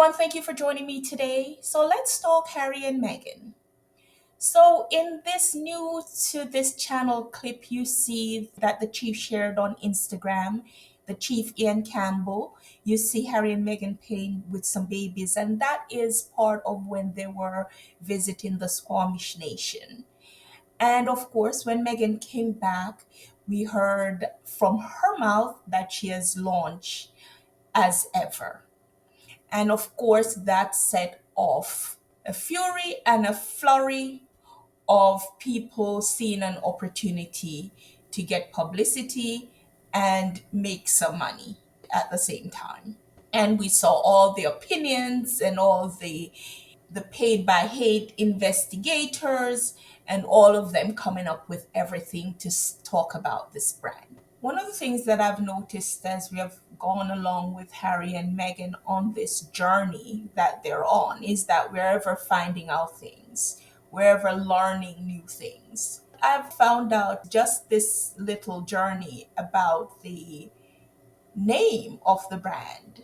everyone. Thank you for joining me today. So, let's talk Harry and Meghan. So, in this new to this channel clip, you see that the chief shared on Instagram, the chief Ian Campbell. You see Harry and Meghan playing with some babies, and that is part of when they were visiting the Squamish Nation. And of course, when Meghan came back, we heard from her mouth that she has launched as ever. And of course, that set off a fury and a flurry of people seeing an opportunity to get publicity and make some money at the same time. And we saw all the opinions and all the paid by hate investigators and all of them coming up with everything to talk about this brand. One of the things that I've noticed as we have gone along with Harry and Meghan on this journey that they're on is that we're ever finding out things, we're ever learning new things. I've found out just this little journey about the name of the brand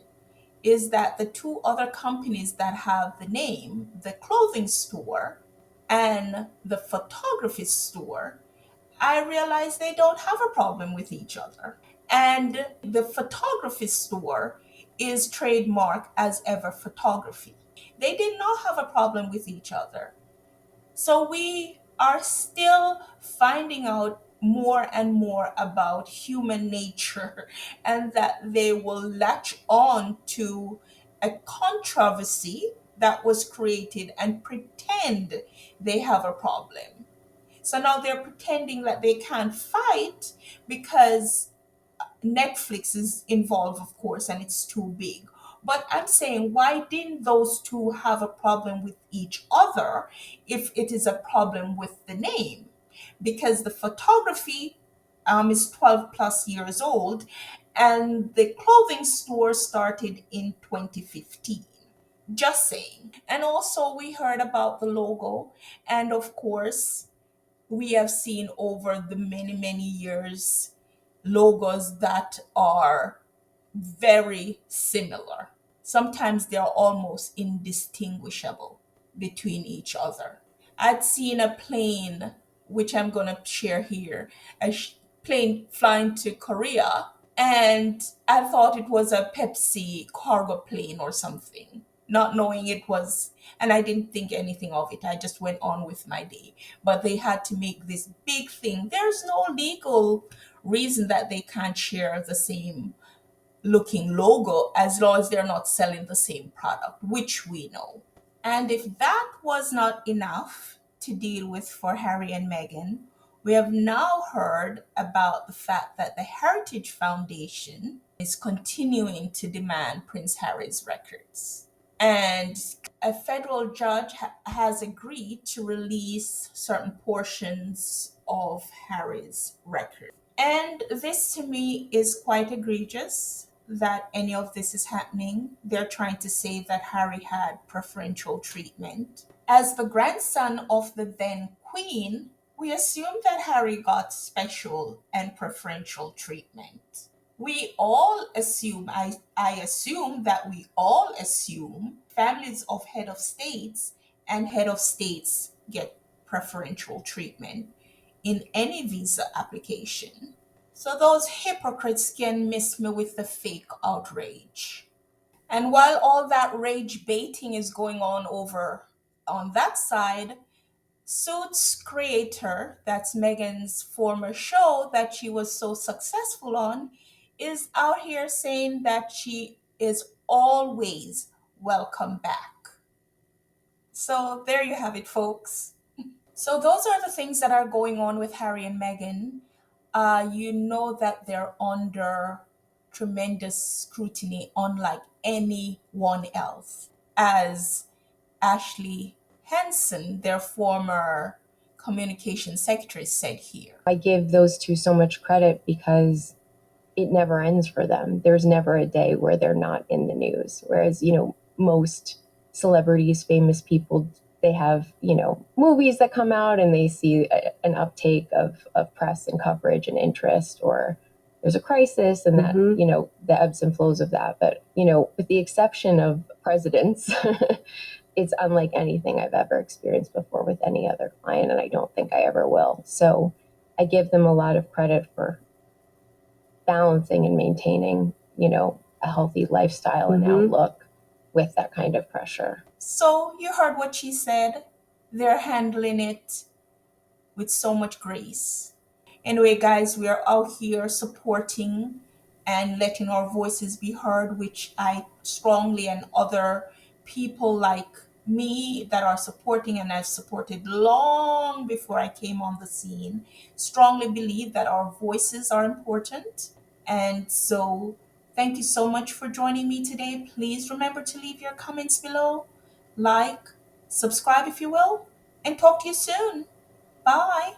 is that the two other companies that have the name, the clothing store and the photography store, I realized they don't have a problem with each other. And the photography store is trademark as ever photography. They did not have a problem with each other. So we are still finding out more and more about human nature and that they will latch on to a controversy that was created and pretend they have a problem. So now they're pretending that they can't fight because Netflix is involved, of course, and it's too big. But I'm saying, why didn't those two have a problem with each other if it is a problem with the name? Because the photography is 12 plus years old, and the clothing store started in 2015. Just saying. And also, we heard about the logo, and of course, we have seen over the many, many years logos that are very similar. Sometimes they are almost indistinguishable between each other. I'd seen a plane, which I'm going to share here, plane flying to Korea, and I thought it was a Pepsi cargo plane or something, not knowing it was, and I didn't think anything of it. I just went on with my day. But they had to make this big thing. There's no legal reason that they can't share the same looking logo as long as they're not selling the same product, which we know. And if that was not enough to deal with for Harry and Meghan, we have now heard about the fact that the Heritage Foundation is continuing to demand Prince Harry's records. And a federal judge has agreed to release certain portions of Harry's record. And this to me is quite egregious that any of this is happening. They're trying to say that Harry had preferential treatment. As the grandson of the then Queen, we assume that Harry got special and preferential treatment. We all assume, I assume that we all assume families of head of states and head of states get preferential treatment in any visa application. So those hypocrites can miss me with the fake outrage. And while all that rage baiting is going on over on that side, Suits creator, that's Megan's former show that she was so successful on, is out here saying that she is always welcome back. So there you have it, folks. So those are the things that are going on with Harry and Meghan. You know that they're under tremendous scrutiny, unlike anyone else, as Ashley Hansen, their former communication secretary, said here. I give those two so much credit because it never ends for them. There's never a day where they're not in the news. Whereas, most celebrities, famous people, they have, movies that come out and they see an uptake of press and coverage and interest, or there's a crisis and that, the ebbs and flows of that. But, with the exception of presidents, it's unlike anything I've ever experienced before with any other client, and I don't think I ever will. So I give them a lot of credit for balancing and maintaining, a healthy lifestyle and outlook with that kind of pressure. So you heard what she said. They're handling it with so much grace. Anyway, guys, we are out here supporting and letting our voices be heard, which I strongly, and other people like me that are supporting and I've supported long before I came on the scene, strongly believe that our voices are important. And so, thank you so much for joining me today. Please remember to leave your comments below, like, subscribe if you will, and talk to you soon. Bye.